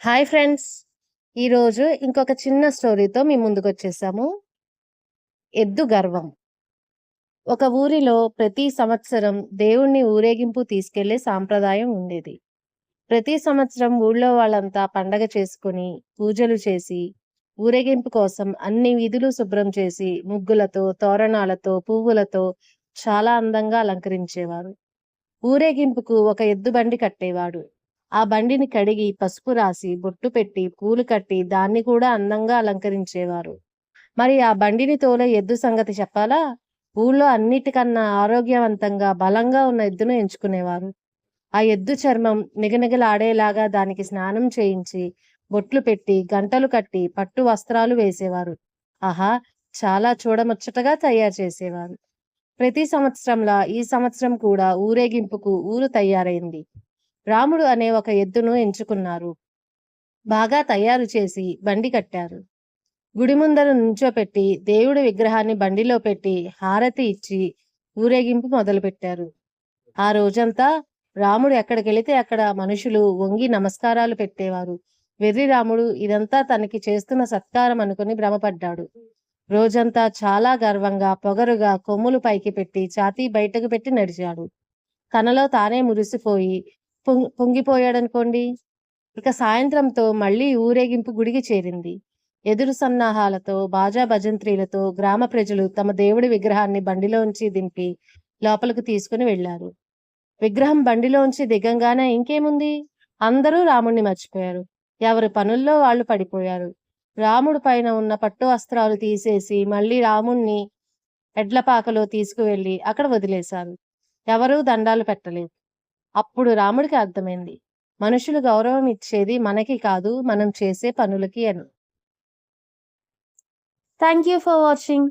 Hi friends! ఈరోజు ఇంకొక చిన్న స్టోరీతో మీ ముందుకొచ్చేసాము. ఎద్దు గర్వం. ఒక ఊరిలో ప్రతి సంవత్సరం దేవుణ్ణి ఊరేగింపు తీసుకెళ్లే సాంప్రదాయం ఉండేది. ప్రతి సంవత్సరం ఊళ్ళో వాళ్ళంతా పండగ చేసుకొని, పూజలు చేసి, ఊరేగింపు కోసం అన్ని వీధులు శుభ్రం చేసి, ముగ్గులతో, తోరణాలతో, పువ్వులతో చాలా అందంగా అలంకరించేవారు. ఊరేగింపుకు ఒక ఎద్దు బండి కట్టేవాడు. ఆ బండిని కడిగి, పసుపు రాసి, బొట్టు పెట్టి, పూలు కట్టి దాన్ని కూడా అందంగా అలంకరించేవారు. మరి ఆ బండిని తోలే ఎద్దు సంగతి చెప్పాలా? ఊళ్ళో అన్నిటికన్నా ఆరోగ్యవంతంగా, బలంగా ఉన్న ఎద్దును ఎంచుకునేవారు. ఆ ఎద్దు చర్మం నిగనిగలాడేలాగా దానికి స్నానం చేయించి, బొట్లు పెట్టి, గంటలు కట్టి, పట్టు వస్త్రాలు వేసేవారు. ఆహా! చాలా చూడముచ్చటగా తయారు చేసేవారు. ప్రతి సంవత్సరంలా ఈ సంవత్సరం కూడా ఊరేగింపుకు ఊరు తయారైంది. రాముడు అనే ఒక ఎద్దును ఎంచుకున్నారు. బాగా తయారు చేసి బండి కట్టారు. గుడి ముందర నుంచోపెట్టి దేవుడి విగ్రహాన్ని బండిలో పెట్టి హారతి ఇచ్చి ఊరేగింపు మొదలుపెట్టారు. ఆ రోజంతా రాముడు ఎక్కడికెళితే అక్కడ మనుషులు వంగి నమస్కారాలు పెట్టేవారు. వెర్రి రాముడు ఇదంతా తనకి చేస్తున్న సత్కారం అనుకుని భ్రమపడ్డాడు. రోజంతా చాలా గర్వంగా, పొగరుగా కొమ్ములు పైకి పెట్టి, ఛాతీ బయటకు పెట్టి నడిచాడు. తనలో తానే మురిసిపోయి పొంగిపోయాడనుకోండి. ఇక సాయంత్రంతో మళ్ళీ ఊరేగింపు గుడికి చేరింది. ఎదురు సన్నాహాలతో, బాజా భజంత్రీలతో గ్రామ ప్రజలు తమ దేవుడి విగ్రహాన్ని బండిలోంచి దింపి లోపలికి తీసుకుని వెళ్లారు. విగ్రహం బండిలోంచి దిగంగానే ఇంకేముంది? అందరూ రాముణ్ణి మర్చిపోయారు. ఎవరి పనుల్లో వాళ్ళు పడిపోయారు. రాముడు పైన ఉన్న పట్టు వస్త్రాలు తీసేసి మళ్ళీ రాముణ్ణి ఎడ్లపాకలో తీసుకువెళ్లి అక్కడ వదిలేశారు. ఎవరూ దండాలు పెట్టలేదు. అప్పుడు రాముడికి అర్థమైంది. మనుషులు గౌరవం ఇచ్చేది మనకి కాదు, మనం చేసే పనులకి అని. Thank you for watching.